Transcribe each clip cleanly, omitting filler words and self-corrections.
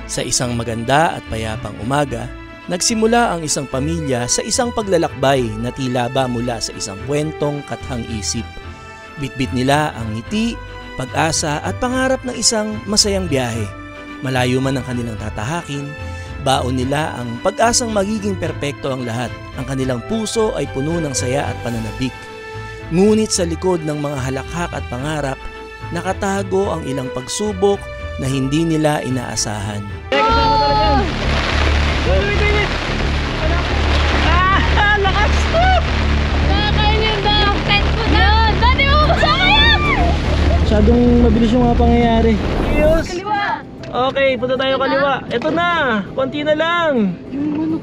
Sa isang maganda at payapang umaga, nagsimula ang isang pamilya sa isang paglalakbay na tila ba mula sa isang kwentong kathang-isip. Bitbit nila ang ngiti, pag-asa at pangarap ng isang masayang biyahe. Malayo man ang kanilang tatahakin, baon nila ang pag-asang magiging perpekto ang lahat. Ang kanilang puso ay puno ng saya at pananabik. Ngunit sa likod ng mga halakhak at pangarap, nakatago ang ilang pagsubok na hindi nila inaasahan. Lakas! Nakakain yun ba? Yung tent ko na! Dati mo masaya! Masyadong mabilis yung mga pangyayari. Yes. Kaliwa! Okay, punta tayo kaliwa. Ito na, konti na lang.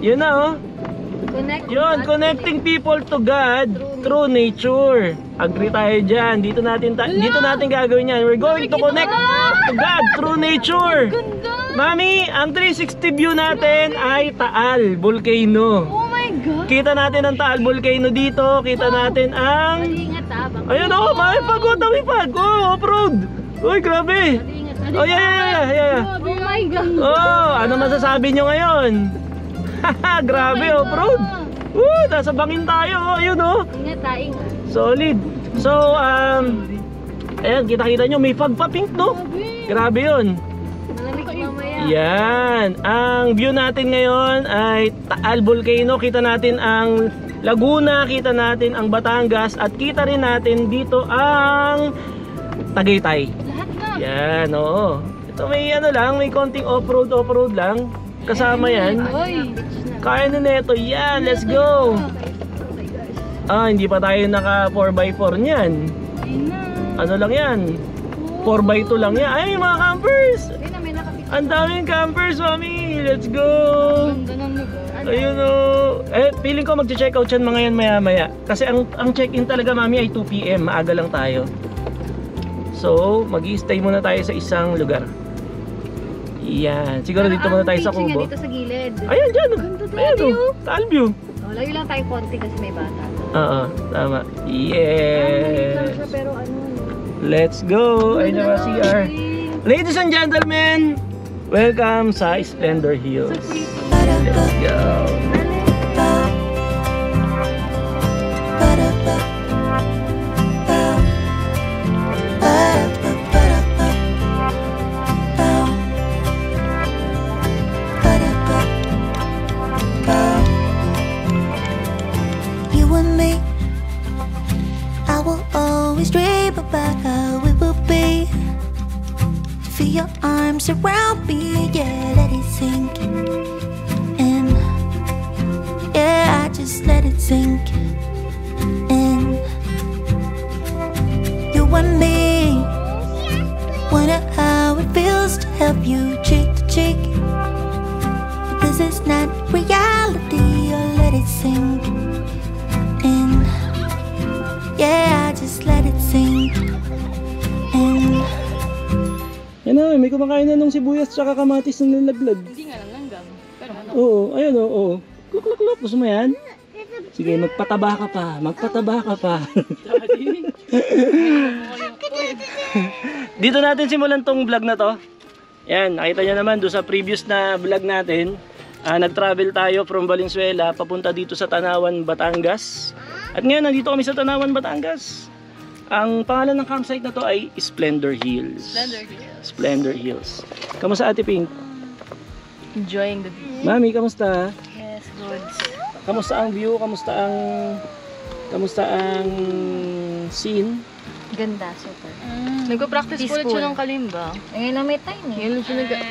Yun na oh. Yun, connecting people to God through nature. Agree tayo dyan. Dito natin gagawin yan. We're going to connect to God through nature. Mami, ang 360 view natin ay Taal Volcano. Oh my God! Kita natin ang Taal Volcano dito. Kita natin ang... Ingat ayun oh, may pagod na may pag. Oh, off-road. Uy, grabe. Oh, yeah. Oh my God! Oh, ano masasabi nyo ngayon? Haha, grabe off-road. Nasa bangin tayo. Ayun oh. Ingat. Solid. So, ayan, kita-kita nyo, may fog pa pink, no? Grabe yun. Malamig mamaya. Yan. Ang view natin ngayon ay Taal Volcano. Kita natin ang Laguna, kita natin ang Batangas, at kita rin natin dito ang Tagaytay. Lahat na. Yan, oo. Ito may ano lang, may konting off-road lang. Kasama yan. Oy! Kaya na neto. Yan, let's go. Hindi pa tayo naka 4x4 niyan. Ano lang yan? 4x2 lang yan. Ay, mga campers! Ang daming campers, mami. Let's go. Ayun o. Feeling ko mag-check out yan mga yan maya-maya. Kasi ang check-in talaga, mami, ay 2 PM. Maaga lang tayo. So, mag-i-stay muna tayo sa isang lugar. Yan. Siguro dito muna tayo sa Kubo. Dito sa gilid. Ayan, dyan. Ayan o. Taal view. Layo lang tayo konti kasi may bata. Oo, tama. Yes. Pero ano? Let's go. Ayun na CR. Ladies and gentlemen, welcome sa Splendor Hills. Let's go. Your arms around me, yeah, let it sink in. Yeah, I just let it sink in. You and me, wonder how it feels to have you cheek to cheek. But this is not reality, or let it sink in. Yeah, I just let it sink in. Yan na, may kumakain na ng sibuyas tsaka kamatis na nilaglag. Hindi nga lang langgam. Pero ano? Oo, ayun oo. Kluk. Gusto mo yan? Sige, magpataba ka pa. Dito natin simulan tong vlog na to. Yan, nakita nyo naman doon sa previous na vlog natin. Nag-travel tayo from Valenzuela papunta dito sa Tanawan, Batangas. At ngayon, nandito kami sa Tanawan, Batangas. Ang pangalan ng campsite na to ay Splendor Hills. Splendor Hills. Kamusta Ate Pink? Enjoying the view. Mami, kamusta? Yes, good. Kamusta ang view? Kamusta ang scene? Ganda, super. Nagpa-practice po ulit siya ng kalimba. Ngayon lang may time eh.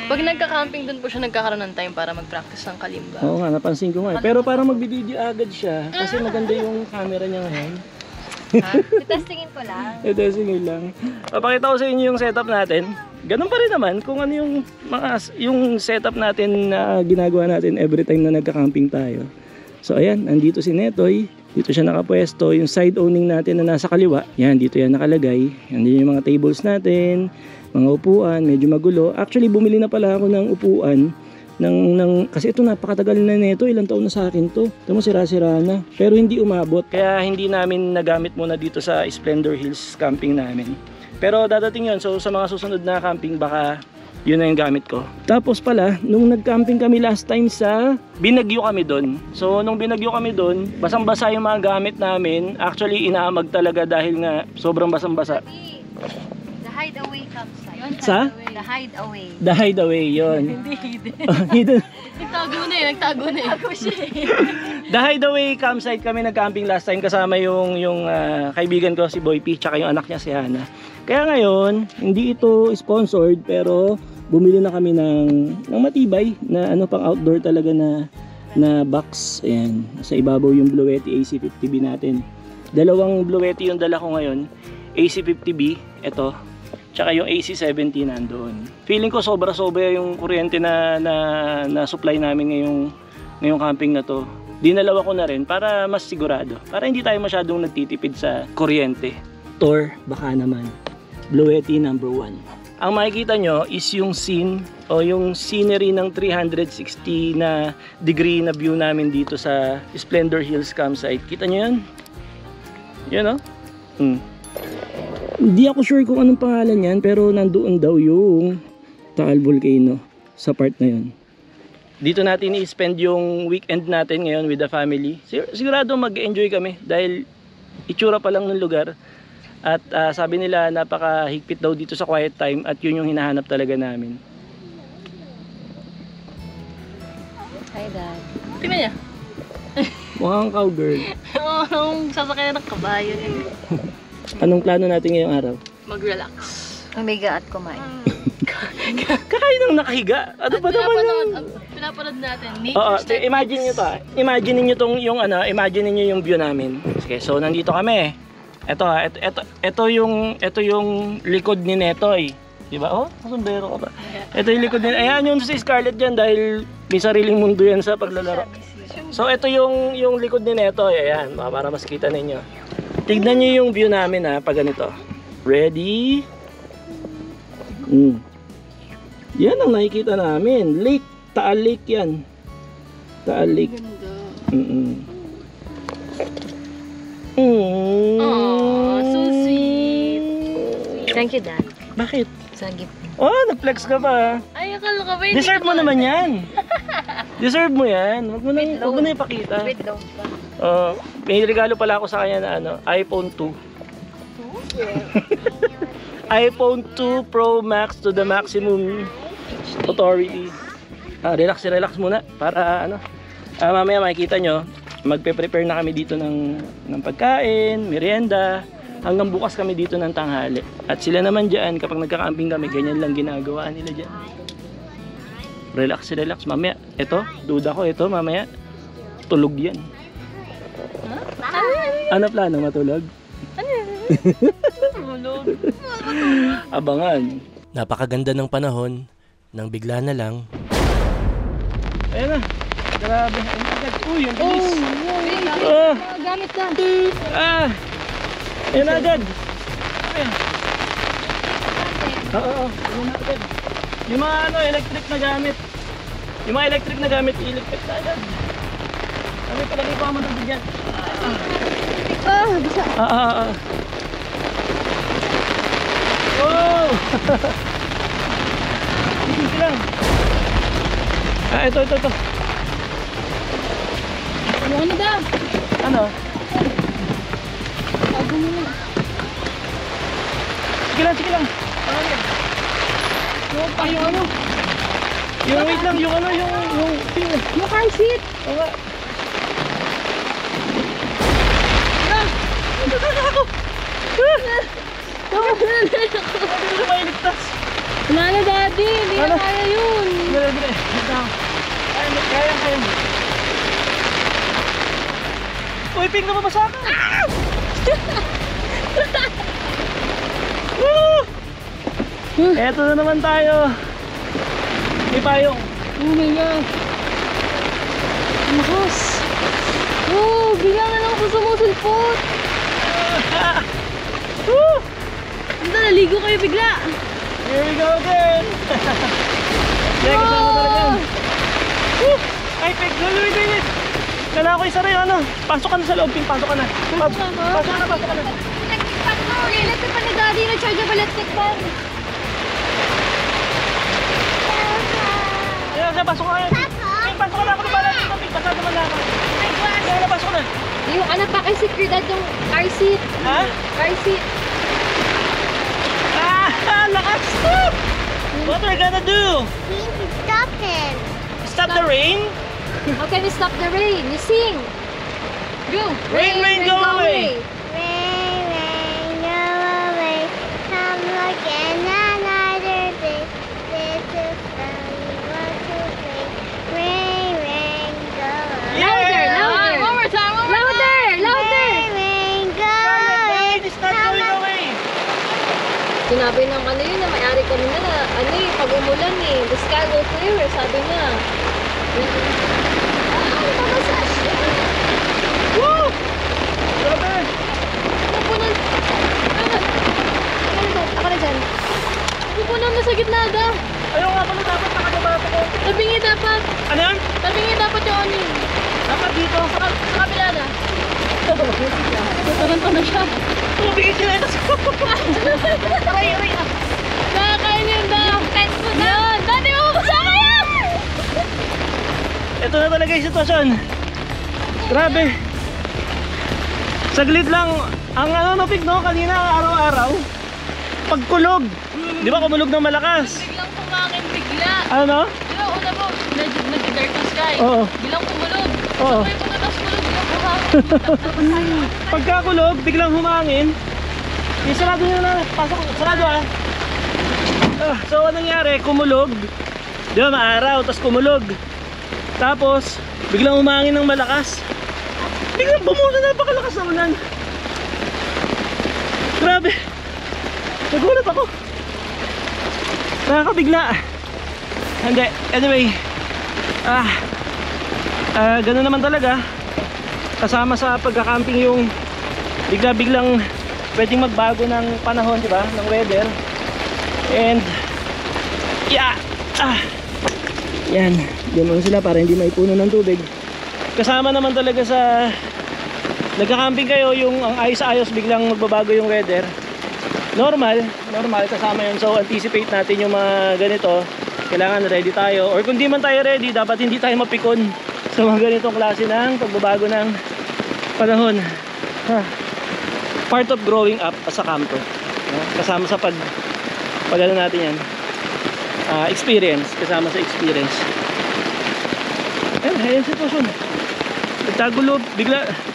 Pag nagka-camping doon po siya nagkakaroon ng time para mag-practice ng kalimba. Oo nga, napansin ko nga. Pero parang magbibideo agad siya kasi maganda yung camera niya ngayon. Testingin ko lang. Testingin lang. Papakita ko sa inyo yung setup natin. Ganun pa rin naman kung ano yung setup natin na ginagawa natin every time na nagka-camping tayo. So ayan, nandito si Netoy. Dito siya nakapwesto. Yung side owning natin na nasa kaliwa. Yan, dito yan nakalagay. Yan din yung mga tables natin. Mga upuan, medyo magulo. Actually, bumili na pala ako ng upuan. Kasi ito napakatagal na nito, ilang taon na sa akin to. Ito mo, sira-sira na. Pero hindi umabot. Kaya hindi namin nagamit muna dito sa Splendor Hills camping namin. Pero dadating yun. So sa mga susunod na camping, baka Yun na yung gamit ko. Tapos pala, nung nag-camping kami last time sa Binagyo kami doon. So nung Binagyo kami doon, basang-basa yung mga gamit namin. Actually, inaamag talaga dahil nga sobrang basang-basa. The hideaway campsite. Sa? The hideaway. The hideaway, yun. Hindi hidden. Hidden. Nagtago na eh. Ako siya eh. The hideaway campsite kami nag-camping last time kasama yung kaibigan ko si Boy P tsaka yung anak niya si Hana. Kaya ngayon, hindi ito sponsored pero bumili na kami ng matibay na pang outdoor talaga na box. Ayan, sa ibabaw yung Bluetti AC50B natin. Dalawang Bluetti yung dala ko ngayon. AC50B, ito. Tsaka yung AC70 nandoon. Feeling ko sobra-sobra yung kuryente na supply namin ngayong camping na to. Dinalawa ko na rin para mas sigurado. Para hindi tayo masyadong nagtitipid sa kuryente. Tor, baka naman. Bluetti number 1. Ang makikita nyo is yung scene o yung scenery ng 360 na degree na view namin dito sa Splendor Hills campsite. Kita nyo yan? Yan o? Hindi ako sure kung anong pangalan yan pero nandoon daw yung Taal Volcano sa part na yun. Dito natin i-spend yung weekend natin ngayon with the family. Sigurado mag-enjoy kami dahil itsura pa lang ng lugar. At sabi nila napakahigpit daw dito sa quiet time at yun yung hinahanap talaga namin. Hi, Dad. Tingnan niya. Mukhang cowgirl. Oo, sasakyan ng kabayo. Anong plano natin ngayong araw? Mag-relax. Umiga at kumain. Kakain ng nakahiga. Ano ba naman yun? Pinapanood natin. Oo, imagine nyo to. Imagine nyo imagine nyo yung view namin. Okay, so nandito kami. Ito yung likod ni Netoy. Diba? Oh, sombrero ka pa. Ito yung likod ni. Ayan yung si Scarlett dyan dahil may sariling mundo yan sa paglalaro. So ito yung likod ni Netoy. Ayan, para mas kita ninyo. Tignan nyo yung view namin pag ganito. Ready? Yan ang nakikita namin. Lake. Taal Lake yan. Taal Lake. So sweet. Thank you, Dad. Bakit? Sa gift. Oh, nag-flex ka pa. Ay, akala ka ba? Deserve mo naman yan. Deserve mo yan. Huwag mo na ipakita. Wait, daw pa. May regalo pala ako sa kanya na iPhone 2. iPhone 2 Pro Max to the maximum authority. Relax muna para mamaya makikita nyo magpe-prepare na kami dito ng pagkain, merienda, hanggang bukas kami dito ng tanghali. At sila naman dyan, kapag nagka-camping kami, ganyan lang ginagawa nila dyan. Relax. Mamaya, duda ko ito, mamaya, tulog yan. Ano plano, matulog? Tulog. Abangan. Napakaganda ng panahon nang bigla na lang. Ayan na. Grabe. Uy, ang bilis. Gamit na. Ayan na agad. Ayan. Oo. Ayan na agad. Yung mga electric na gamit. Yung mga electric na gamit, i-electric na agad. Kami palagay pa naman natin dyan. Bisa. Oh! Sige lang. Ito. Ano daw? Ano? Bago mo na. Sige lang. Yung wait lang, yung Yung car seat. Oo nga. Wala na, Daddy. Hindi na kaya yun. Dali. Kaya. Uy, ping na mabasa ka. Eto na naman tayo. May payong. Oh my God. Lakas. Oh, bigla na lang ako sumusulpot. Basta naligo kayo bigla. Here we go again. Yeah, kasama talaga yan. Ay, pig, wait. Kailangan ko isa rin, pasok ka na sa loob, Ping, pasok ka na. Pasok ka na. Electric fan mo. Electric fan ni Daddy. Na-chargeable electric fan. na, pasok ka. Ay, pasok ka na ako na pala. Basa naman na ako. Kaya na, pasok na. Yung anak pa kay Secret yung car seat. Ha? Car seat. Lakas! Stop! What are you gonna do? We need to stop him. Stop the rain? How can we stop the rain? You sing. Go. Rain, go away. Rain, rain, go away. Come again another day. This is sunny, want to play. Rain, rain, go away. Louder, louder. One more time, one more Louder, louder. Rain, rain, go The away. rain is not going away. Sinabi ng ano yun na may-ari kanina na ano eh, pag umulan eh, the sky will clear, sabi niya. Woo! Grabe! Pupunan. Ako na dyan. Pupunan na sa gitna da. Ayaw nga pala dapat nakagabato ko. Tabingi dapat. Ano yan? Tabingi dapat yung ano yun. Dapat dito. Sa kabila na. Tutaranta na siya. Tumabigay sila ito. Aray. Nakakain yun da. Yung pets mo na. Yan. Dati mo kasama yan. Ito na talaga yung sitwasyon. Grabe. Saglit lang. Ang ano no, Pig, no? Kanina araw-araw. Pagkulog. Di ba kumulog ng malakas? Biglang kumangin bigla. Ano no? Di ba una mo, nag-dark na sky. Oo. Biglang kumulog. Oo. Sabay po na tas kulog, biglang kumangin. Pagkakulog, biglang humangin. Yung sarado nyo na. Pasok. Sarado ah. So anong nangyari? Kumulog. Di ba maaraw, tapos kumulog. Tapos biglang humangin ng malakas. Biglang bumulan, napakalakas ng ulan. Grabe. Nagulat ako. Nakakabigla. Hindi. Anyway. Ganun naman talaga. Kasama sa pagka-camping yung bigla-biglang pwedeng magbago ng panahon, di ba? Ng weather. And yeah. Yan. Diyan muna sila para hindi maipuno ng tubig. Kasama naman talaga sa nagka-camping kayo yung ang ayos-ayos biglang magbabago yung weather. Normal kasama yun. So anticipate natin yung mga ganito. Kailangan ready tayo. Or kung di man tayo ready, dapat hindi tayo mapikon sa mga ganitong klase ng pagbabago ng panahon. Part of growing up as a camper. Kasama sa pag-ano natin yan. Experience. Kasama sa experience. Ayan sitwasyon.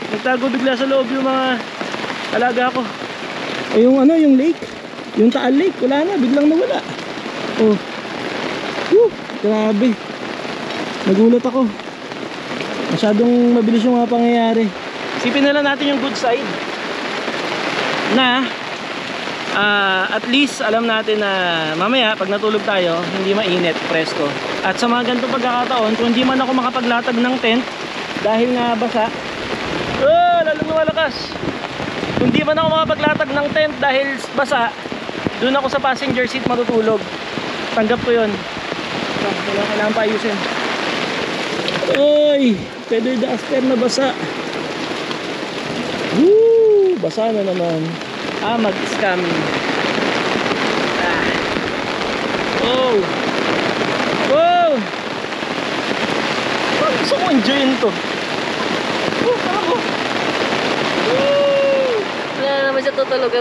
Nagtago bigla sa loob yung mga alaga ko. O yung ano, yung lake, yung Taal Lake, wala na, biglang nawala. Oh. Woo, grabe. Nagulat ako. Masyadong mabilis yung mga pangyayari. Isipin na lang natin yung good side. Na at least alam natin na mamaya pag natulog tayo, hindi mainit, presko. At sa mga ganitong pagkakataon, kung hindi man ako makapaglatag ng tent dahil nga basa, lalong lumalakas. Kung di man ako makapaglatag ng tent dahil basa, doon ako sa passenger seat matutulog. Tanggap ko yun. Wala kailangan pa ayusin. Uy, feather duster na basa. Woo, basa na naman. Mag-scam. Oh. Wow. Gusto ko enjoyin to. Wala na naman siya tutulog.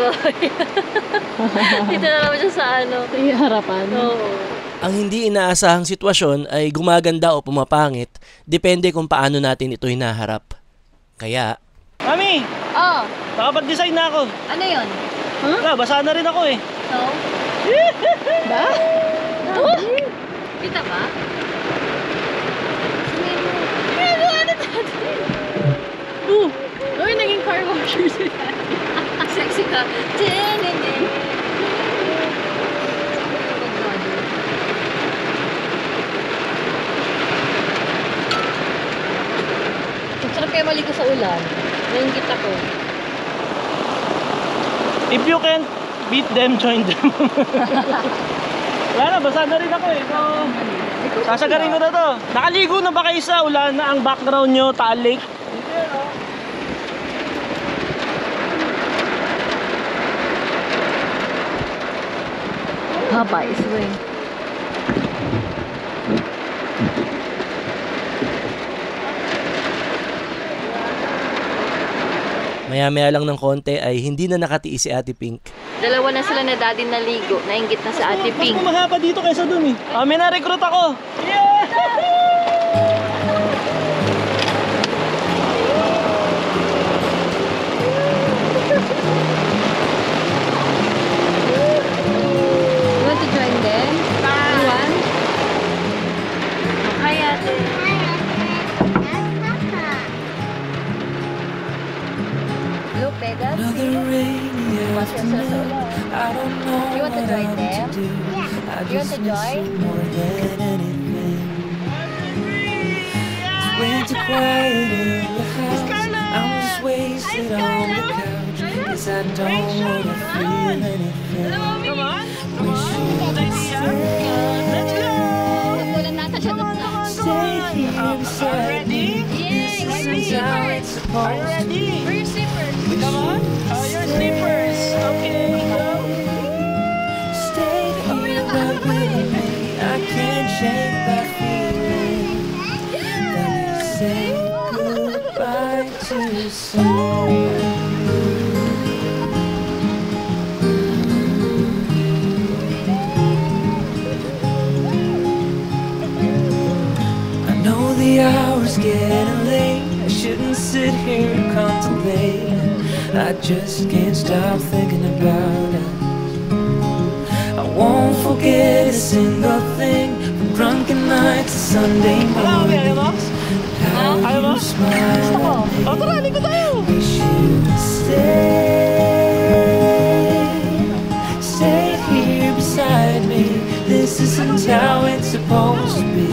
Dito na naman siya sa ano. Yung harapan. Oo. Ang hindi inaasahang sitwasyon ay gumaganda o pumapangit, depende kung paano natin ito hinaharap. Kaya, Mami, Oh, nakapag-decide na ako. ano yun? Wala, basa na rin ako eh. No? Ba? Kita ba? Uy, naging car washer sila. Sexy ka. Sarap kayo maligo sa ulan. Ngayon kita ko. If you can't beat them, join them. Wala na, basa na rin ako eh. So, sasagarin ko na to. Nakaligo na ba kayo sa ulan na ang background nyo, Taal Lake? Papa is rain. Maya-maya lang ng konti ay hindi na nakatiis si Ate Pink. Dalawa na sila na daddy naligo. Nainggit na sa Ate Pink. Mas mahaba dito kaysa dun eh. May na-recruit ako! You want to join them? You want? Hi, Ate. Look, Vegas. Mas sila sa ulan. You want to join them? You want to join? Way too quiet in the house. I'm just wasted on the couch. 'Cause I don't wanna feel anything. Wish you would Nagkulan nata siya doon sa... stay here beside me. This is how it's supposed to be. Where your slippers? Come on. Your slippers! Okay, Stay here right with me. I can't shake that feeling that we say goodbye too soon. I know the hour's getting late. I shouldn't sit here and contemplate. I just can't stop thinking about us. I won't forget a single thing, from drunken nights to Sunday mornings. How you smile at me. Wish you'd stay here beside me. This isn't how it's supposed to be.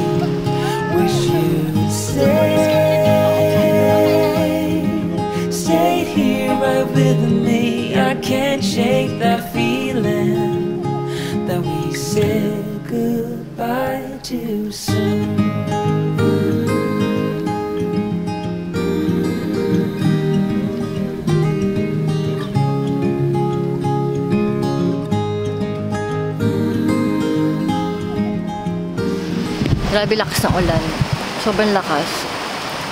Wish you'd stay here right with me. I can't shake that feeling that we said goodbye too soon. Grabe lakas ng ulan. Sobrang lakas.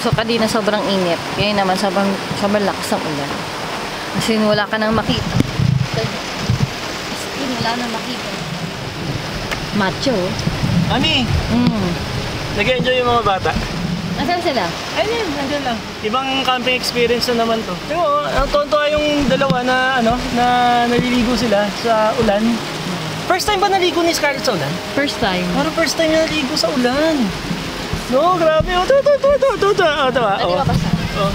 So, kanina sobrang init. Ngayon naman, sobrang lakas ng ulan. Kasi wala ka nang makita. Kasi wala nang makita. Macho. Mami, nag-enjoy yung mga bata. Nasaan sila? Ayun, nandiyan lang. Ibang camping experience na naman to. Pero, ang tonto yung dalawa na, na naliligo sila sa ulan. First time ba naligo ni Scarlett sa ulan? First time. Parang first time niya naligo sa ulan. No, grabe. Ito. Oh.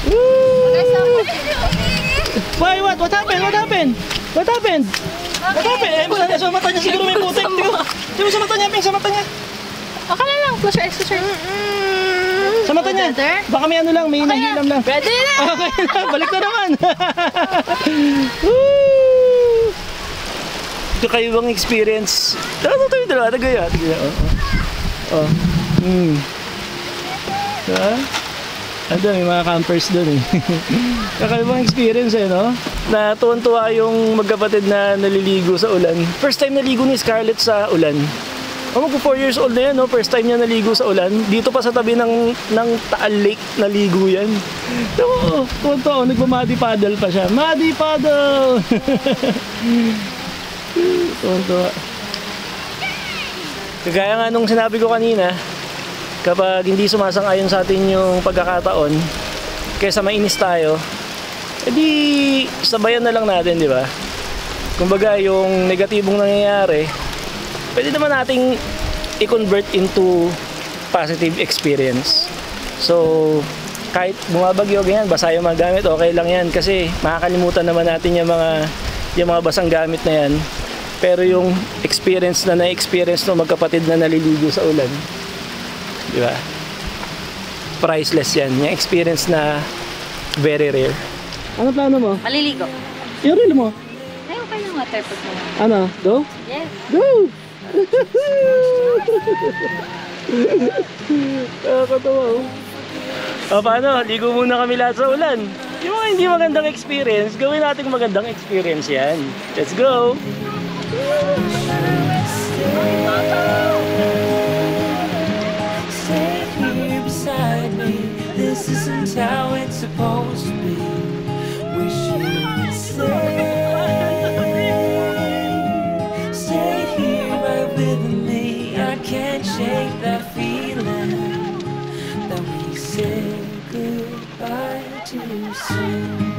Woo! Why, what? What happened? Sa mata niya siguro may putik. Tingnan sa mata niya, Ping, sa mata niya. Okay na lang. Close your eyes, Sa mata niya. Baka may ano lang, may nahilam lang. Pwede na! Okay na, balik na naman. Woo! Ito kayo bang experience? Ito yung dalawa, tagaya. Oh. Diba? Ando, may mga campers doon eh. Kakaibang experience no? Na tuwan-tuwa yung magkapatid na naliligo sa ulan. First time naligo ni Scarlett sa ulan. Mag 4 years old na yan, no? First time niya naligo sa ulan. Dito pa sa tabi ng Taal Lake naligo yan. Oo, tuwan-tuwa. Nagmamuddy paddle pa siya. Muddy paddle! Tuwan-tuwa. Kagaya nga nung sinabi ko kanina, kapag hindi sumasang-ayon sa atin yung pagkakataon, kaysa mainis tayo, edi sabayan na lang natin, di ba? Kumbaga, yung negatibong nangyayari, pwede naman nating i-convert into positive experience. So, kahit bumabagyo ganyan, basa yung mga gamit, okay lang yan kasi makakalimutan naman natin yung mga basang gamit na yan. Pero yung experience na na-experience ng magkapatid na naliligo sa ulan, di ba? Priceless yan. Yung experience na very rare. Ano plano mo? Maliligo. Yung reel mo? Ay, okay lang water pag mo. Ano? Go? Yes. Go! Nakakatawa oh. O paano? Ligo muna kami lahat sa ulan. Yung mga hindi magandang experience, gawin natin magandang experience yan. Let's go! Stay here beside me. This isn't how it's supposed to be. shake that feeling that we said goodbye too soon.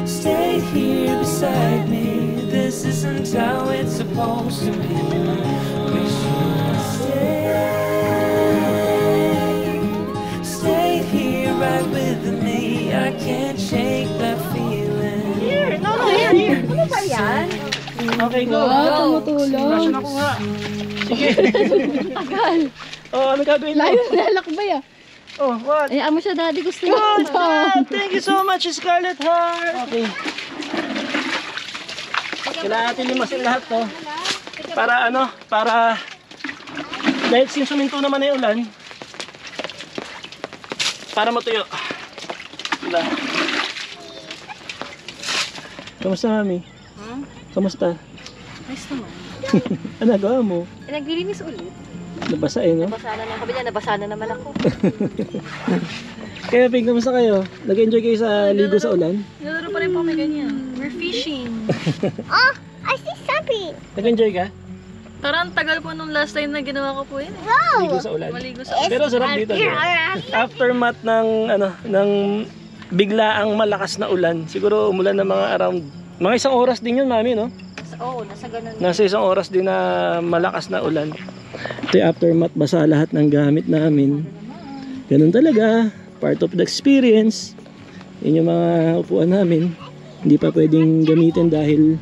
Stay here beside me. This isn't how it's supposed to be. Wish you would stay here right with me. I can't shake that feeling. Here! Ano ba yan? Okay, go. Tumutulong. Rasyon ako nga. Sige. Tagal. Oh, ano gagawin mo? Layo na lakbay ah. Oh, what? Ayaan mo siya, daddy. Gusto niya. Good! Thank you so much, Scarlet Heart! Okay. Kailangan natin limasin lahat to. Para ano? Para... Dahil since suminto naman na yung ulan, para matuyo. Diba? Kamusta, Mami? Kamusta? Nice naman. Ano nagawa mo? Naglilinis ulit. Nabasa no? Nabasa na ng kabila. Nabasa na naman ako. Kaya, Ping, kamusta kayo? Nag-enjoy kayo sa ligo sa ulan? Nalaro pa rin po kami ganyan. We're fishing. Oh! I see something! Nag-enjoy ka? Parang tagal po nung last time na ginawa ko po yun. Ligo sa ulan? Maligo sa Pero sarap dito. Aftermath ng ng biglaang malakas na ulan. Siguro umulan ng mga around mga 1 oras din yun, Mami, no? Oo, nasa ganun. Nasa 1 oras din na malakas na ulan. Ito yung aftermath, basa lahat ng gamit namin. Ganun talaga, part of the experience. Yun yung mga upuan namin. Hindi pa pwedeng gamitin dahil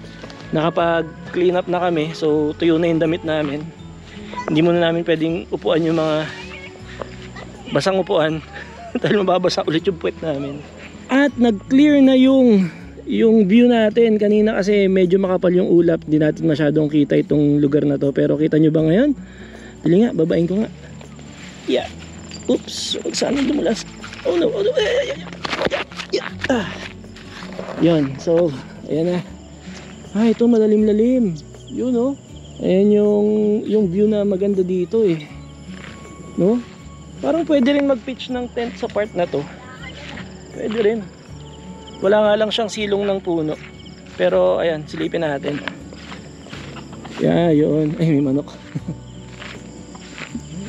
nakapag-clean up na kami. So tuyo na yung damit namin. Hindi muna namin pwedeng upuan yung mga basang upuan dahil mababasa ulit yung puwet namin. At nag-clear na yung view natin. Kanina kasi medyo makapal yung ulap. Hindi natin masyadong kita itong lugar na to. Pero kita nyo ba ngayon? Dali nga, babain ko nga. Yeah. Oops. Huwag sana dumulas. Oh no. Oh no. Yeah. Yun. So, ayan na. Ito malalim-lalim. Yun, no? Ayan yung view na maganda dito eh. No? Parang pwede rin mag-pitch ng tent sa part na to. Pwede rin. Wala nga lang siyang silong ng puno. Pero ayan, silipin natin. Yeah, yun. Ay, may manok.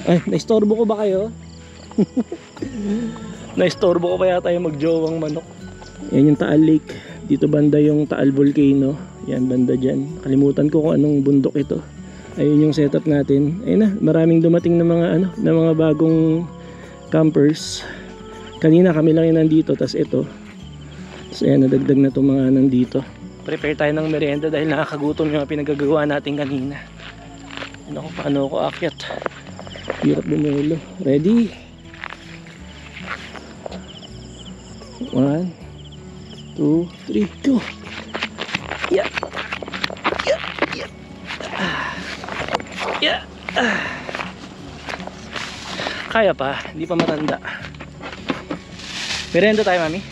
Ay, naistorbo ko ba kayo? Naistorbo ko pa yata yung magjowang manok. Yan yung Taal Lake. Dito banda yung Taal Volcano. Yan, banda dyan. Kalimutan ko kung anong bundok ito. Ayun yung setup natin. Ayun na, maraming dumating na mga na mga bagong campers. Kanina kami lang yung nandito, tas ito. So ayan, nadagdag na itong mga nandito. Prepare tayo ng merienda dahil nakakagutom yung pinagagawa natin kanina. Ano ko, paano ako aakyat? Hirap bumulo. Ready? 1, 2, 3, go! Yeah! Yeah! Yeah! Yeah! Kaya pa, hindi pa matanda. Merienda tayo, Mami.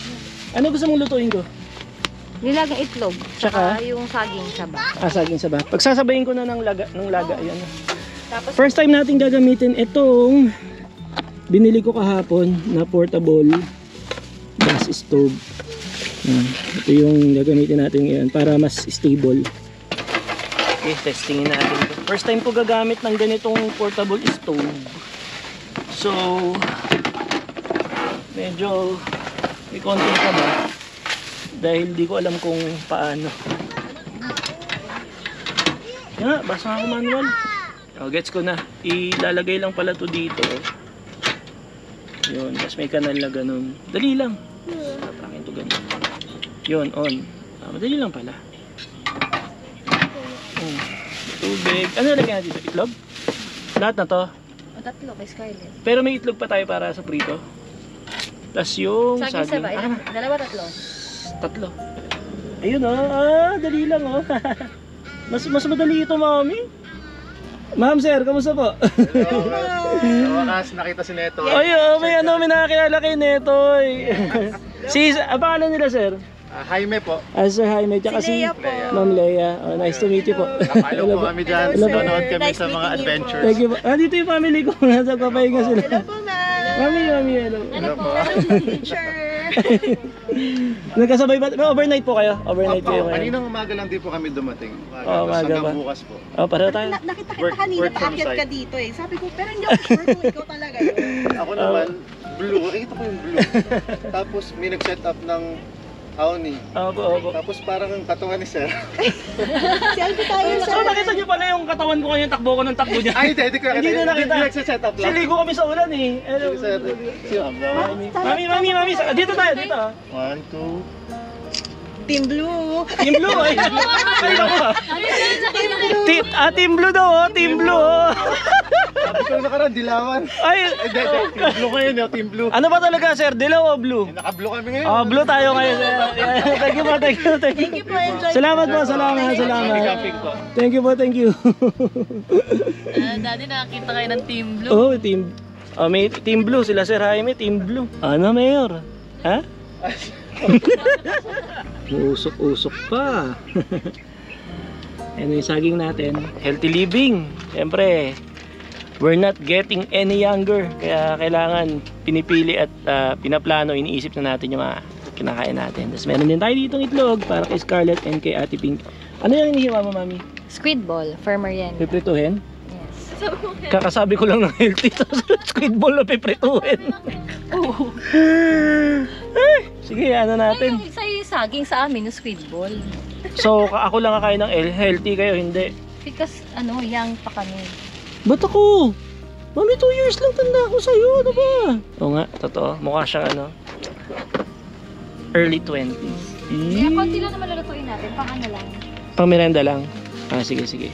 Ano gusto mong lutuin ko? Nilagang itlog. Tsaka? Yung saging saba. Saging saba. Pagsasabayin ko na ng laga. Ayan. Tapos, First time natin gagamitin itong binili ko kahapon na portable gas stove. Ito yung gagamitin natin ngayon para mas stable. Okay, testingin natin ito. First time ko gagamit ng ganitong portable stove. So, medyo may konting kaba dahil di ko alam kung paano. Yan, basa ako manual. Gets ko na. Ilalagay lang pala to dito. Yun, tapos may kanal na ganun. Dali lang. Tapakin to ganun. Yun, on. Madali lang pala. Tubig. Ano nalagyan natin dito? Itlog? Lahat na to? O 3 kay Scarlett. Pero may itlog pa tayo para sa prito. Plus yung Saging saging. sabay. Dalawa, 3. 3. Ayun dali lang mas madali ito, Mami. Ma'am, sir, kamusta po? Wakas, nakita si Neto. Ay, may nakakilala kay Netoy. Ang pangalan nila, sir? Jaime po. Sir Jaime, tsaka si Ma'am Leia. Nice to meet you po. Ayaw po kami dyan. Nanonood kami sa mga adventures. Thank you po. Dito yung family ko. Nasa papahinga sila. Hello po, ma'am. Mami, hello. Hello po. Teacher. Nagkasabay ba? Overnight po kayo? Overnight Opo, kayo ngayon? kaninang umaga lang din po kami dumating. Umaga Hanggang ba? bukas po. Pareho tayo. Nakita Work- kita kanina, work from paakyat ka site. dito eh. Sabi ko, pero hindi ako sure kung ikaw talaga yun. Ako naman, blue. Nakita ko yung blue. Tapos may nag-set up ng Aoni. Opo. Tapos parang ang katawan ni Sir. Selfie tayo, So sir. nakita niyo pala yung katawan ko ngayon, takbo ko ng takbo niya. Ay, hindi ko nakita. Hindi na nakita. Hindi nagsa-set up lang. Siligo kami sa ulan eh. Si Sir. Si Ma'am. Mami. Dito tayo. 1, 2. Team Blue. Team Blue ay. Team Blue daw, Team Blue. Sabi ko nakaraan, dilawan. Ay, Hindi, Team Blue ngayon, Team Blue. ano ba talaga, sir? Dilaw o blue? Naka-blue kami ngayon. Blue tayo ngayon. Thank you po. Thank you po, enjoy. Salamat po. Camping po. Thank you. Dati nakakita kayo ng Team Blue. Oh, team. May Team Blue sila, Sir Jaime, Team Blue. Ano, Mayor? Ha? Usok pa. Ano yung saging natin? Healthy living. Siyempre, we're not getting any younger. Kaya kailangan pinipili at pinaplano, iniisip na natin yung mga kinakain natin. Tapos meron din tayo ditong itlog para kay Scarlett and kay Ate Pink. Ano yung inihiwa mo, Mami? Squid ball for merienda. Piprituhin? Yes. Kakasabi ko lang ng healthy. Squid ball na piprituhin. Ay, sige, ano natin. Yung saging sa amin, yung squid ball. So, ako lang kakain ng healthy, kayo hindi. Because, young pa kami. Ba't ako? Mami, 2 years lang tanda ako sa'yo, ano ba? Oo nga, totoo. Mukha siyang early 20s. Kaya konti lang naman lulutuin natin, lang. Pang merenda lang. Sige.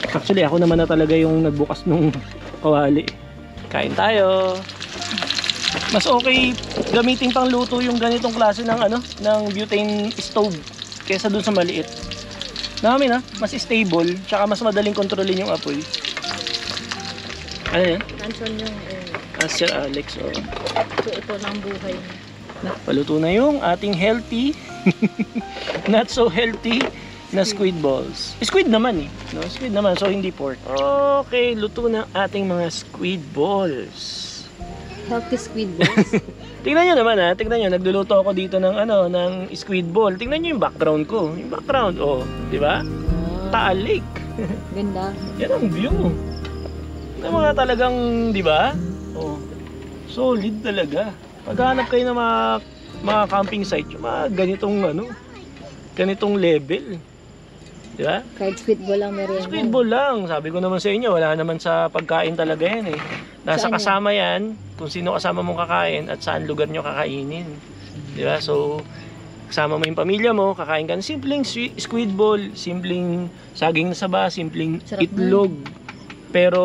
Actually, ako naman na talaga yung nagbukas nung kawali. Kain tayo. Mas okay gamitin pang luto yung ganitong klase ng ng butane stove kaysa dun sa maliit. Namin mas stable, tsaka mas madaling kontrolin yung apoy. Ano yan? Nanson yung Sir Alex, ito ng buhay. Paluto na yung ating healthy, not so healthy na squid balls. Squid naman no? Squid naman, so hindi pork. Okay, luto na ating mga squid balls. Healthy squid balls. Tingnan nyo naman tingnan nyo, nagluluto ako dito ng ng squid ball. Tingnan nyo yung background ko. Yung background, di ba? Taal Lake. Ganda. Yan ang view. Yung mga talagang, di ba? Solid talaga. Maghanap kayo ng mga camping site, yung mga ganitong level. Di ba? Kahit squid ball lang merienda. Squid ball lang. Sabi ko naman sa inyo, wala naman sa pagkain talaga yan eh. Nasa Saan kasama yan, kung sino kasama mong kakain at saan lugar nyo kakainin. Di ba? So, kasama mo yung pamilya mo, kakain ka ng simpleng squid ball, simpleng saging na saba, simpleng Sarap itlog. Pero,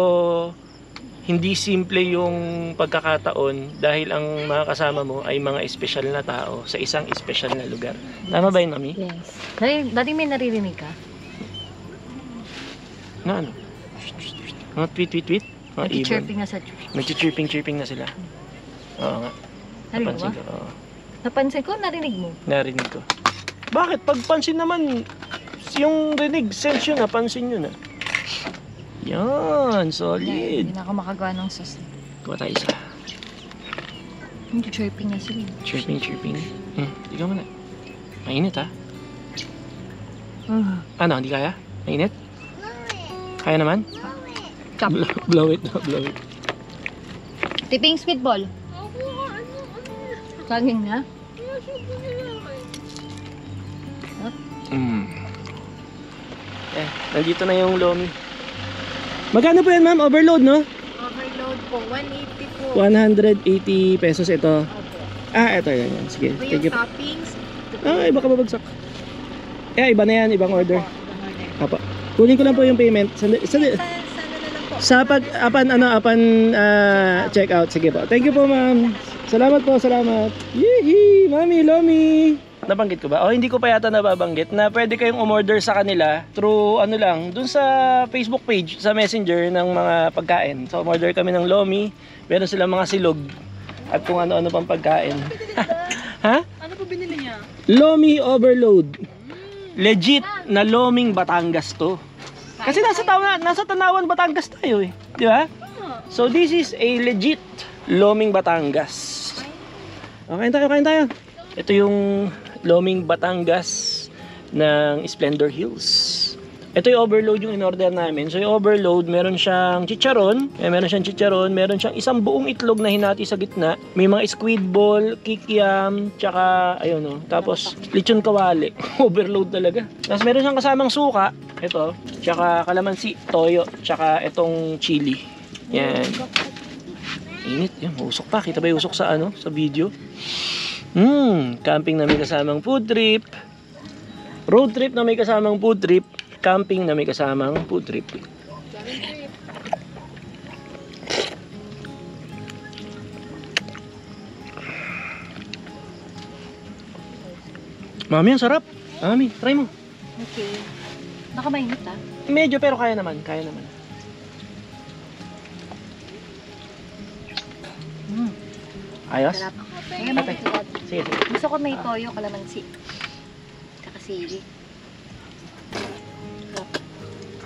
hindi simple yung pagkakataon dahil ang mga kasama mo ay mga espesyal na tao sa isang espesyal na lugar. Tama ba yun, Mami? Yes. Dati may naririnig ka? Na ano? Mga tweet? Mga ibon. Nag-chirping na sa church. Nag-chirping na sila. Oo nga. Narinig mo ba? Napansin ko. Oo. Napansin ko, narinig mo. Narinig ko. Bakit? Pagpansin naman, yung rinig, sense yun, napansin yun. Yan, solid. Hindi na ako makagawa ng sauce. Kuha tayo isa. Nag-chirping na sila. Chirping. Ikaw muna. Mainit Ano, hindi kaya? Mainit? Kaya naman? Chop. Blow it. Tipping squid ball. Saging na? Nandito na yung lomi. Magkano po yan, ma'am? Overload, no? Overload po, 180 po. 180 pesos ito. Ito yan. Sige, Ito thank you. yung toppings. Iba ka babagsak. Iba na yan, ibang order. Apa. Kunin ko lang po yung payment. Sana na lang po. Sa check out. Sige po. Thank you po, ma'am. Salamat po, salamat. Yee! Mami, Lomi! Nabanggit ko ba? O hindi ko pa yata nababanggit na pwede kayong umorder sa kanila through dun sa Facebook page, sa Messenger ng mga pagkain. So umorder kami ng Lomi, meron silang mga silog at kung ano-ano pang pagkain. Ha? Ano po binili niya? Lomi Overload. Legit na Loming Batangas to. Kasi nasa Tanawan, Batangas tayo eh. Di ba? So this is a legit Loming Batangas. Okay, kain tayo. Ito yung Loming Batangas ng Splendor Hills. Ito yung overload yung in-order namin. So yung overload, meron siyang chicharon, meron siyang isang buong itlog na hinati sa gitna. May mga squid ball, kikiam, tsaka ayun o. Tapos lechon kawali. Overload talaga. Tapos meron siyang kasamang suka, ito, tsaka kalamansi, toyo, tsaka itong chili. Yan. Init, yan, usok pa. Kita ba yung usok sa sa video? Camping na may kasamang food trip. Road trip na may kasamang food trip. Camping na may kasamang food trip. Mami, ang sarap. Mami, try mo. Okay. Nakamainit Medyo, pero kaya naman. Ayos? Sarap. Ate. Sige. Gusto ko may toyo, kalamansi. Tsaka sili.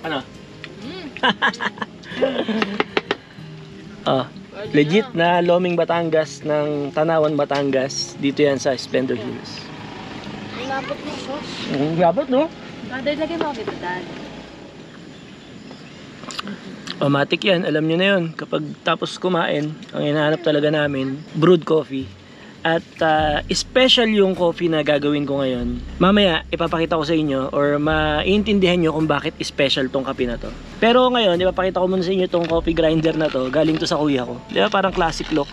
Ano? Legit na Loming Batangas ng Tanawan, Batangas. Dito yan sa Splendor Hills. Labot ng sauce. Labot, no? Dad, lagay mo ako dito, Dad. Matik yan, alam nyo na yun. Kapag tapos kumain, ang hinahanap talaga namin, brewed coffee. At special yung coffee na gagawin ko ngayon. Mamaya, ipapakita ko sa inyo or maiintindihan nyo kung bakit special tong kape na to. Pero ngayon, ipapakita ko muna sa inyo tong coffee grinder na to. Galing to sa kuya ko. Di ba? Parang classic look.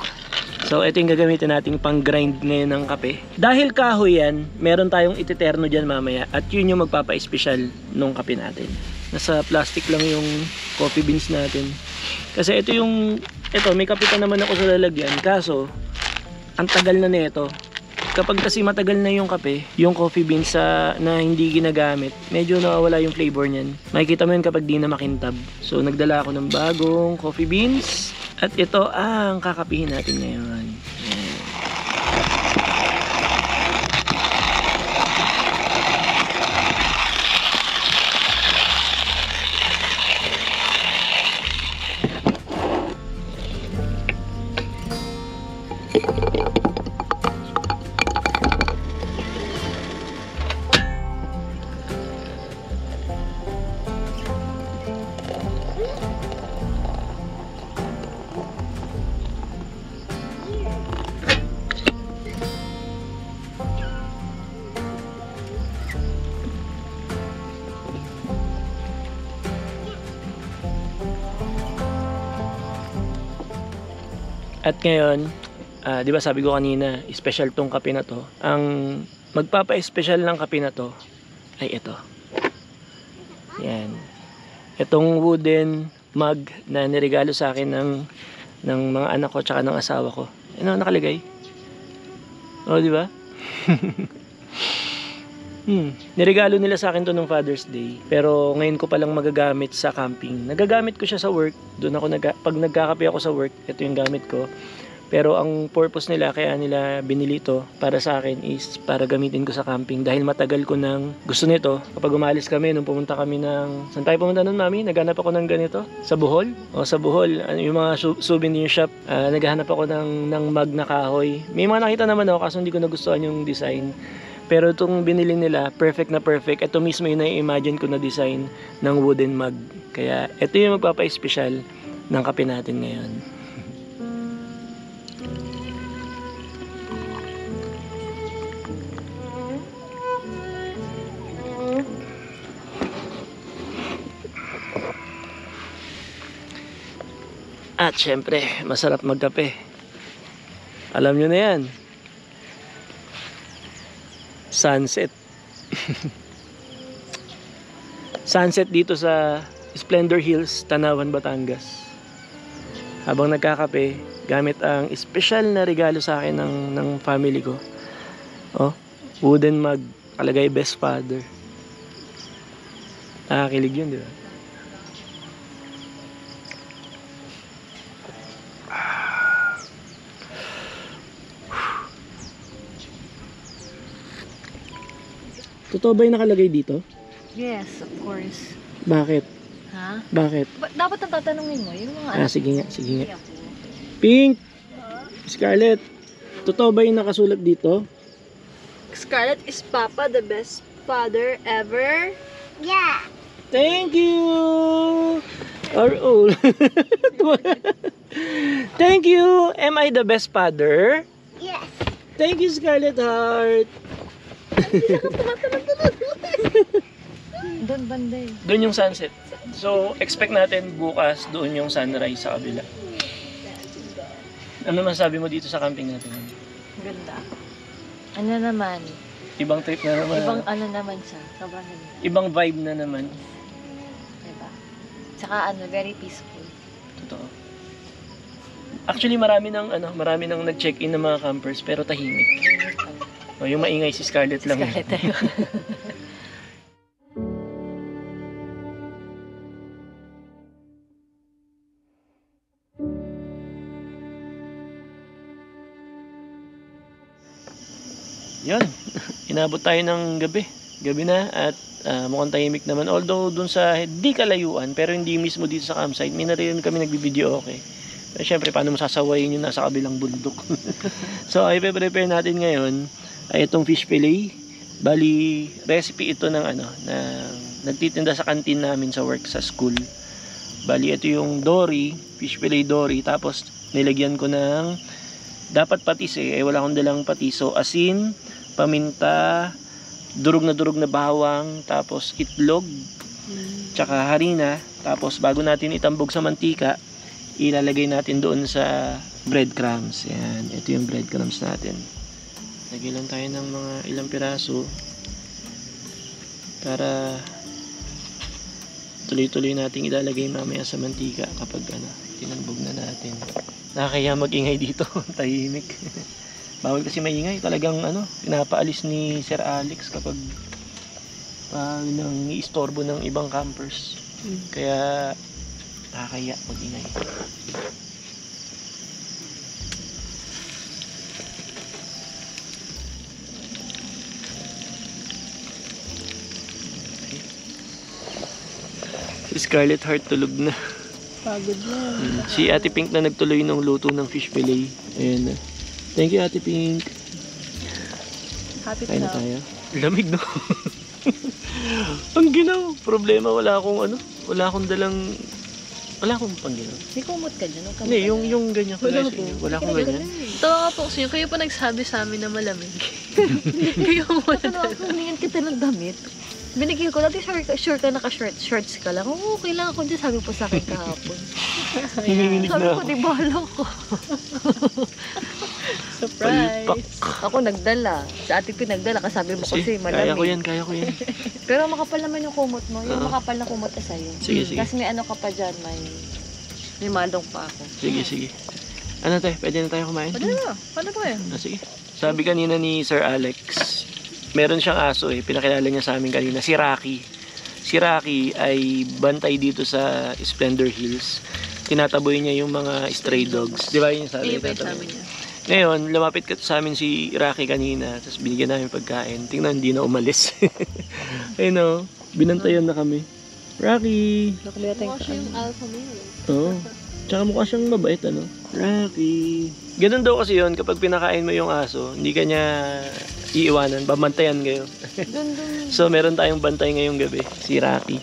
So, ito yung gagamitin nating pang grind ngayon ng kape. Dahil kahoy yan, meron tayong ititerno dyan mamaya. At yun yung magpapa-special nung kape natin. Nasa plastic lang yung coffee beans natin. Kasi ito may kape pa naman ako sa lalagyan. Kaso, ang tagal na nito. Kapag kasi matagal na yung kape, yung coffee beans na hindi ginagamit, medyo nawawala yung flavor niyan. Makikita mo yun kapag di na makintab. So nagdala ako ng bagong coffee beans. At ito ang kakapihin natin ngayon. Ayan. At ngayon, di ba sabi ko kanina, special tong kape na to. Ang magpapa-special ng kape na to ay ito. Yan. Itong wooden mug na niregalo sa akin ng mga anak ko tsaka ng asawa ko. Ano nakalagay? Oh, di ba? Niregalo nila sa akin to nung Father's Day. Pero ngayon ko palang magagamit sa camping. Nagagamit ko siya sa work. Doon ako pag nagkakape ako sa work, ito yung gamit ko. Pero ang purpose nila, kaya nila binili ito para sa akin is para gamitin ko sa camping. Dahil matagal ko nang gusto nito. Kapag umalis kami, nung pumunta kami ng... Saan tayo pumunta nun, Mami? Naghanap ako ng ganito? Sa Bohol? O sa Bohol, yung mga souvenir shop, naghanap ako ng mug na kahoy. May mga nakita naman ako kaso hindi ko nagustuhan yung design. Pero itong binili nila, perfect na perfect. Ito mismo yung na-imagine ko na design ng wooden mug. Kaya ito yung magpapa-special ng kape natin ngayon. At syempre, masarap magkape. Alam nyo na yan. Sunset. Sunset dito sa Splendor Hills, Tanawan, Batangas. Habang nagkakape, gamit ang espesyal na regalo sa akin ng family ko. Oh, wooden mug, kalagay best father. Nakakilig yun, di ba? Totoo ba yung nakalagay dito? Yes, of course. Bakit? Ha? Bakit? Dapat ang tatanungin mo, yung mga Sige nga. Pink! Scarlett, totoo ba yung nakasulat dito? Scarlett, is Papa the best father ever? Yeah. Thank you! R.O. Thank you! Am I the best father? Yes. Thank you, Scarlett Heart! doon banda eh. Doon yung sunset. So, expect natin bukas doon yung sunrise sa kabila. Ano masabi mo dito sa camping natin? Ganda. Ano naman? Ibang trip na naman. Ibang ano naman siya. Sobrang ganda. Ibang vibe na naman. Diba? Tsaka very peaceful. Totoo. Actually, marami nang nag-check-in ng mga campers pero tahimik. O, yung maingay si Scarlett lang. Scarlett tayo. Yan. Inabot tayo ng gabi. Gabi na at mukhang tahimik naman. Although dun sa di kalayuan pero hindi mismo dito sa campsite, may nariyan kami nagbibideo okay. Pero syempre, paano masasawayin yun nasa kabilang bundok? So, ay prepare natin ngayon ay itong fish fillet. Bali, recipe ito ng nagtitinda sa kantin namin sa work sa school. Bali, ito yung dory, fish fillet dory. Tapos, nilagyan ko ng dapat patis wala akong dalang patis. So, asin, paminta, durog na bawang, tapos itlog, tsaka harina. Tapos, bago natin itambog sa mantika, ilalagay natin doon sa breadcrumbs. Yan, ito yung breadcrumbs natin. Lagyan lang tayo ng mga ilang piraso para tuloy-tuloy nating ilalagay mamaya sa mantika kapag tinambog na natin. Nakakaya mag-ingay dito, tahimik. Bawal kasi maingay, talagang pinapaalis ni Sir Alex kapag nang iistorbo ng ibang campers. Kaya nakakaya mag-ingay. Si Scarlett Heart tulog na. Pagod na. Si Ate Pink na nagtuloy ng luto ng fish fillet. Ayan na. Thank you, Ate Pink. Happy Kain na tayo. Lamig, no? Ang ginaw. Problema, wala akong pangginaw. May kumot ka dyan. Hindi, yung ganyan ko guys. Wala akong ganyan. Tawa nga po kasi kayo pa nagsabi sa amin na malamig. Kayo wala. Humingan kita ng damit. Binigyan ko dati sure ka naka-shorts ka lang. Oo, okay lang ako dyan. Sabi po sa akin kahapon. Hinihinig Sabi na ko, ako. di bala ko. Surprise! Palpak. Ako nagdala. Sa ate ko nagdala. Kasabi mo kasi malamig. Kaya ko yan. Pero makapal naman yung kumot mo. Yung makapal na kumot na sa'yo. Sige. Kasi may ka pa dyan. May malong pa ako. Sige. Ano tayo? Pwede na tayo kumain? Pwede na. Paano ba yan? Sige. Sabi kanina ni Sir Alex, meron siyang aso pinakilala niya sa amin kanina, si Rocky. Si Rocky ay bantay dito sa Splendor Hills. Tinataboy niya yung mga stray dogs. Di ba yun sabi? Iyo ba yung sabi niya? Ngayon, lumapit sa amin si Rocky kanina, tapos binigyan namin pagkain. Tingnan, hindi na umalis. Ayun binantayan na kami. Rocky! Mukha siya yung alpha male. Oo. Tsaka mukha siyang mabait, Rocky. Ganun daw kasi yun, kapag pinakain mo yung aso, hindi ka niya iiwanan, babantayan kayo. So, meron tayong bantay ngayong gabi, si Rocky.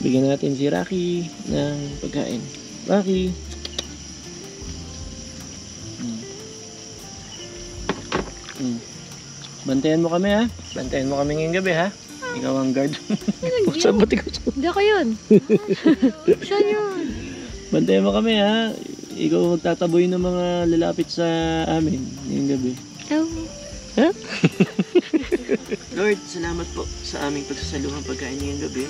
Bigyan natin si Rocky ng pagkain. Rocky! Bantayan mo kami, ha? Bantayan mo kami ngayong gabi, ha? Ikaw ang guard. Sabat ikaw. Hindi ako yun. Siya yun. Bantayan mo kami, ha? Ikaw magtataboy ng mga lalapit sa amin ngayong gabi. Oh. Ha? Lord, salamat po sa aming pagsasaluhang pagkain ngayong gabi.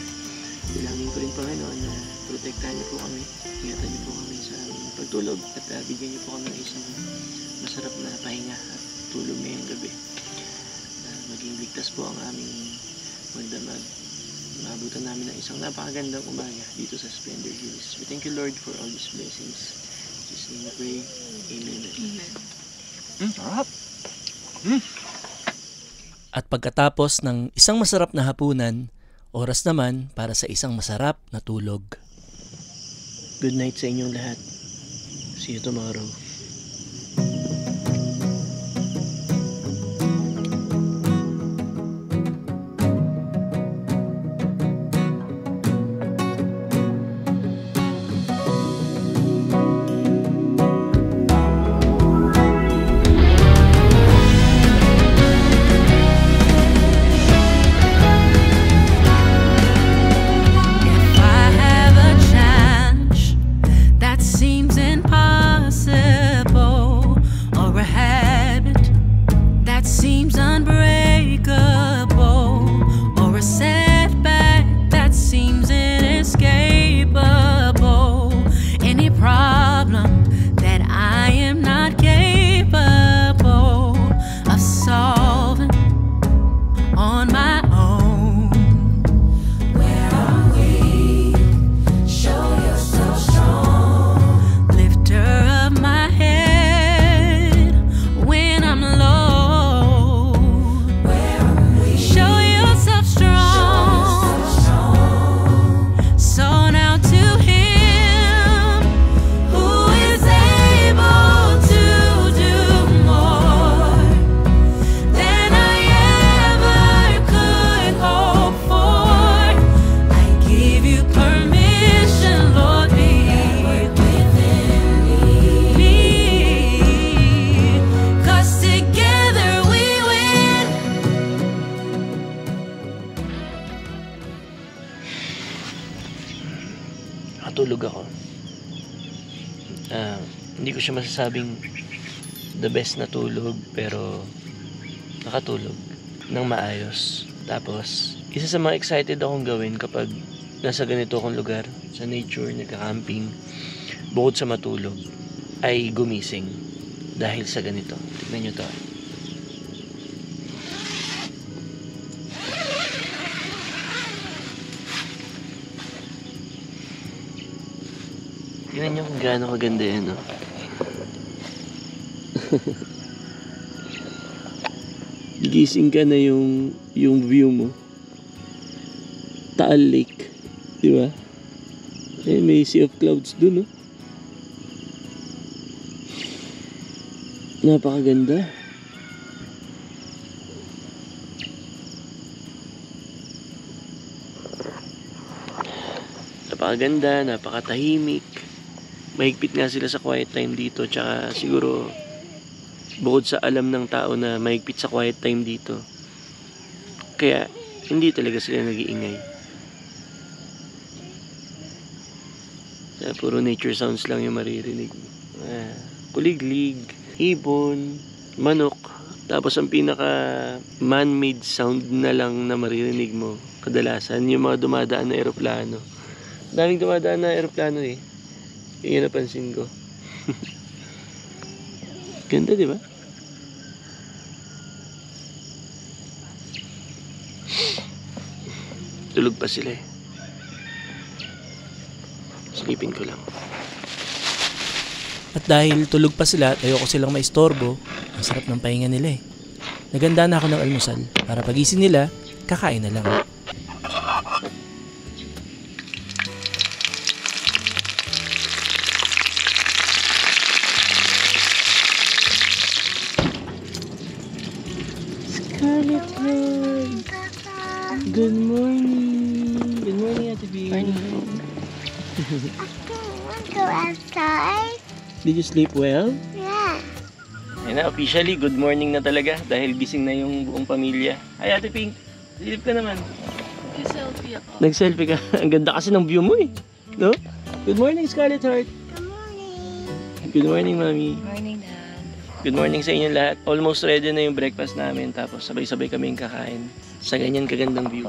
Bilangin ko rin, Panginoon, na protektahan niyo po kami. Ingatan niyo po kami sa aming pagtulog at bigyan niyo po kami ng isang masarap na pahinga at tulog ngayong gabi. Maging ligtas po ang aming magdamag. Maabutan namin ng isang napakagandang umaga dito sa Splendor Hills. We thank you, Lord, for all these blessings. In Jesus' name we pray. Amen. Sarap. At pagkatapos ng isang masarap na hapunan, oras naman para sa isang masarap na tulog. Good night sa inyong lahat. See you tomorrow. Nakatulog ako. Hindi ko siya masasabing the best na tulog, pero nakatulog ng maayos. Tapos, isa sa mga excited akong gawin kapag nasa ganito akong lugar, sa nature, nagka-camping, bukod sa matulog, ay gumising dahil sa ganito. Tignan nyo to. Tignan nyo kung gaano kaganda yan, no? Gising ka na yung view mo. Taal Lake, di ba? Eh, may sea of clouds dun, no? Napakaganda. Napakaganda, napakatahimik. Mahigpit nga sila sa quiet time dito, tsaka siguro bukod sa alam ng tao na mahigpit sa quiet time dito, kaya hindi talaga sila nag-iingay. Puro nature sounds lang yung maririnig. Kuliglig, ibon, manok, tapos ang pinaka man-made sound na lang na maririnig mo kadalasan yung mga dumadaan na eroplano. Daming dumadaan na eroplano eh. Yung napansin ko. Ganda, di ba? Tulog pa sila eh. Silipin ko lang. At dahil tulog pa sila at ayoko silang maistorbo, ang sarap ng pahinga nila eh. Naganda na ako ng almusal para pagising nila, kakain na lang. Scarlett Heart! Good morning! Good morning, Ate B. I want to go outside. Did you sleep well? Yeah. Ayun na, officially, good morning na talaga dahil gising na yung buong pamilya. Ay, Ate Pink, silip ka naman. Nag-selfie ako. Nag-selfie ka. Ang ganda kasi ng view mo eh. No? Good morning, Scarlett Heart. Good morning. Good morning, Mami. Morning, Dad. Good morning sa inyo lahat. Almost ready na yung breakfast namin. Tapos sabay-sabay kaming kakain. Sa ganyan kagandang view.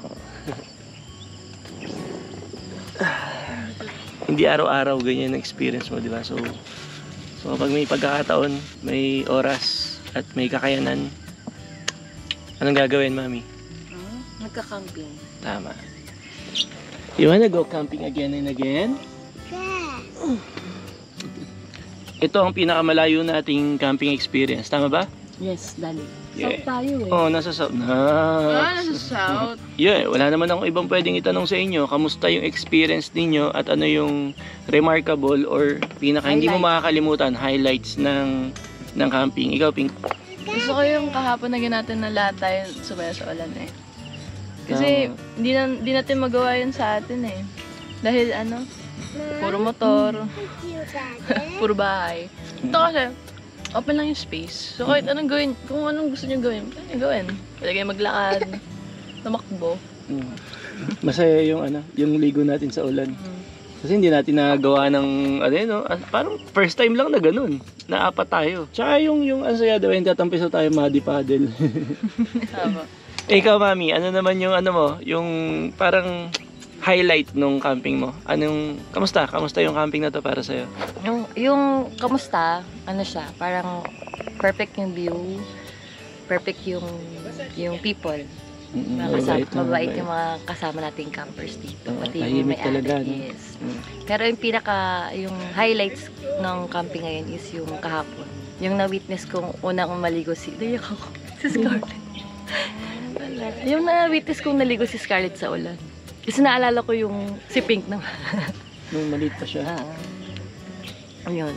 Hindi araw-araw ganyan ang experience mo, di ba? So kapag may pagkakataon, may oras, at may kakayanan, anong gagawin, Mami? Nagka-camping. Tama. You wanna go camping again and again? Yeah. Ito ang pinakamalayo nating camping experience. Tama ba? Yes, Dali. Yeah. South tayo eh. Oh, nasa south. Nasa south. Yeah, wala naman akong ibang pwedeng itanong sa inyo. Kamusta yung experience ninyo at ano yung remarkable or pinaka hindi mo makakalimutan highlights ng camping. Ikaw, Pink. Gusto ko yung kahapon na natin na lahat tayo sumaya sa ulan eh. Kasi hindi natin magawa yun sa atin eh. Dahil puro motor, puro bahay. Ito kasi, open lang yung space. So kahit anong gawin, kung anong gusto nyo gawin, pwede nyo gawin. Pwede kayo maglakad, tumakbo. Masaya yung ligo natin sa ulan. Kasi hindi natin nagawa ng, parang first time lang na ganun. Naapat tayo. Tsaka yung ang saya daw, tatampisaw tayo muddy paddle. Tama. Ikaw, Mami, ano naman yung yung parang highlight nung camping mo? Kamusta? Kamusta yung camping na to para sa'yo? Yung kamusta, siya, parang perfect yung view, perfect yung people. Mabait yung mga kasama nating campers dito. Pati yung may talaga, ari. Yes. Pero yung highlights ng camping ngayon is yung kahapon. Yung na-witness kong unang maligo si Scarlett. Yung na-witness kong naligo si Scarlett sa ulan. Kasi naalala ko yung si Pink nung maliit pa siya. Ayun.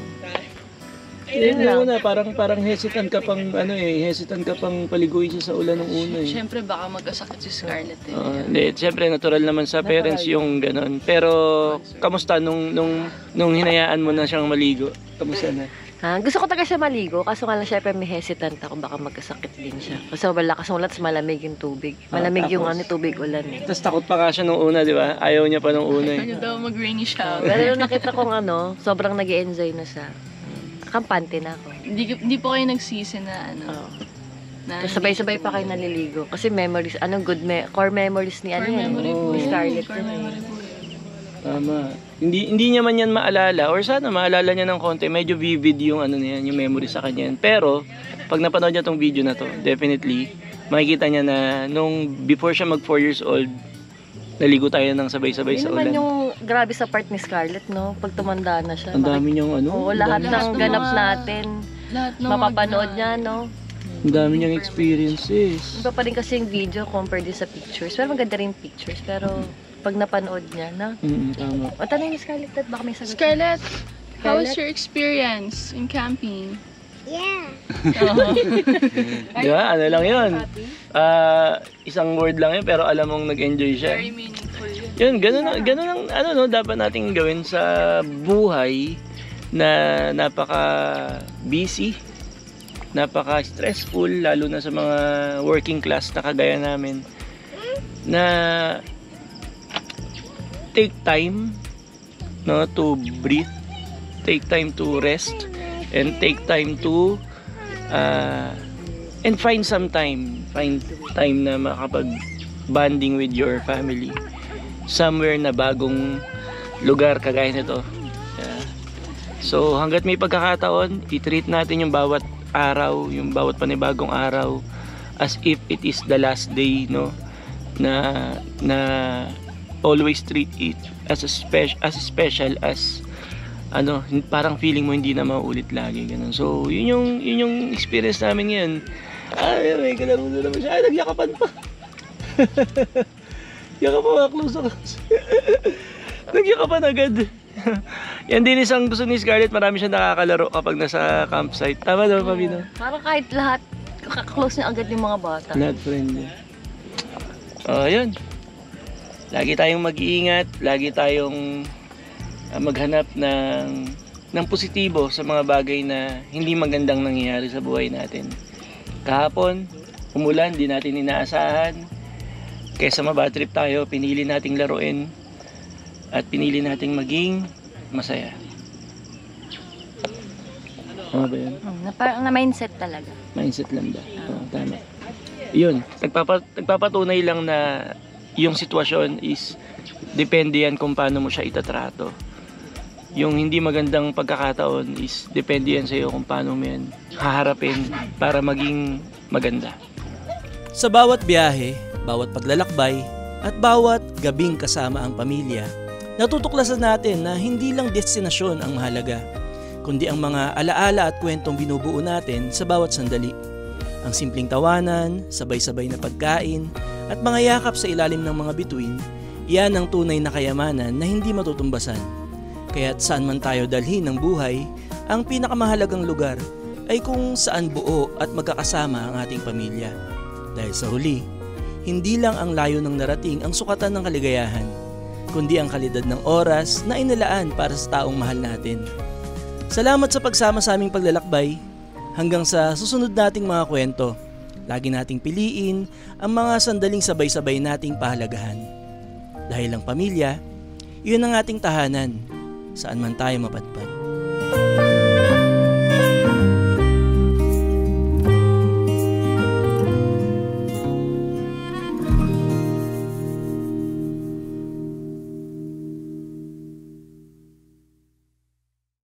Yun una, parang hesitant ka pang hesitant ka pang paliguin siya sa ulan ng una eh. Siyempre baka magkasakit si Scarlett eh. Hindi, siyempre natural naman sa parents yung ganun. Pero kamusta nung hinayaan mo na siyang maligo? Kamusta na? Gusto ko talaga siya maligo, kaso nga lang syempre may hesitant ako, baka magkasakit din siya. Kasi malakas ng ulan, malamig yung tubig. Malamig yung tubig ulan eh. Tapos takot pa ka siya nung una, di ba? Ayaw niya pa nung una eh. Ayaw daw mag-rainy shower. Pero nung nakita kong sobrang nag-i-enjoy na siya. Kampante na ako. Hindi po kayo nagsisi na Tapos sabay-sabay pa kayo naliligo. Kasi memories, core memories ni ni Scarlett. Core memory po. Tama. Hindi niya man yan maalala or sana maalala niya ng konti. Medyo vivid yung yung memory sa kanya. Pero pag napanood niya tong video na to, definitely makikita niya na nung before siya mag 4 years old, naligo tayo ng sabay-sabay sa ulan. Yun naman yung grabe sa part ni Scarlett, no? Pag tumanda na siya. Ang dami niyang Oo, lahat ng ganap natin. Lahat ng mapapanood niya, no? Ang dami niyang experiences. Iba pa rin kasi yung video compared din sa pictures. Pero maganda rin yung pictures. Pero pag napanood niya, no? Tama. O tanong ni Scarlett, baka may sagot. Scarlett, how was your experience in camping? Yeah. Di ba? Ano lang yun? Isang word lang yun, pero alam mong nag-enjoy siya. Very meaningful yun. Yun, ganun ang dapat nating gawin sa buhay na napaka-busy, napaka-stressful, lalo na sa mga working class na kagaya namin, na take time to breathe, take time to rest, and take time to and find time na makapag-bonding with your family somewhere na bagong lugar kagaya nito. So hanggat may pagkakataon, i-treat natin yung bawat araw, yung bawat panibagong araw as if it is the last day, no? Na always treat it as special as parang feeling mo hindi na mauulit lagi, ganun. So yun yung experience namin ngayon. May kalaro na naman siya. Nagyakapan pa. Yakapan pa, close ako. Nagyakapan agad. Yan din isang gusto ni Scarlett, marami siya nakakalaro kapag nasa campsite. Tama daw, Pabino? Parang kahit lahat, close niya agad yung mga bata. Lahat friendly. Yun. Lagi tayong mag-iingat, lagi tayong maghanap ng positibo sa mga bagay na hindi magandang nangyayari sa buhay natin. Kahapon, umulan, di natin inaasahan. Kaysa mabad trip tayo, pinili nating laruin at pinili nating maging masaya. Tama ba yan? Na parang na mindset talaga. Mindset lang ba? Oo, tama. Yun, nagpapatunay lang na yung sitwasyon is depende yan kung paano mo siya itatrato. Yung hindi magandang pagkakataon is depende yan sa'yo kung paano mo yan haharapin para maging maganda. Sa bawat biyahe, bawat paglalakbay, at bawat gabing kasama ang pamilya, natutuklasan natin na hindi lang destinasyon ang mahalaga, kundi ang mga alaala at kwentong binubuo natin sa bawat sandali. Ang simpleng tawanan, sabay-sabay na pagkain, at mga yakap sa ilalim ng mga bituin, iyan ang tunay na kayamanan na hindi matutumbasan. Kaya't saan man tayo dalhin ng buhay, ang pinakamahalagang lugar ay kung saan buo at magkakasama ang ating pamilya. Dahil sa huli, hindi lang ang layo ng narating ang sukatan ng kaligayahan, kundi ang kalidad ng oras na inilaan para sa taong mahal natin. Salamat sa pagsama sa aming paglalakbay. Hanggang sa susunod nating mga kwento, lagi nating piliin ang mga sandaling sabay-sabay nating pahalagahan. Dahil ang pamilya, iyon ang ating tahanan, saan man tayo mapadpad.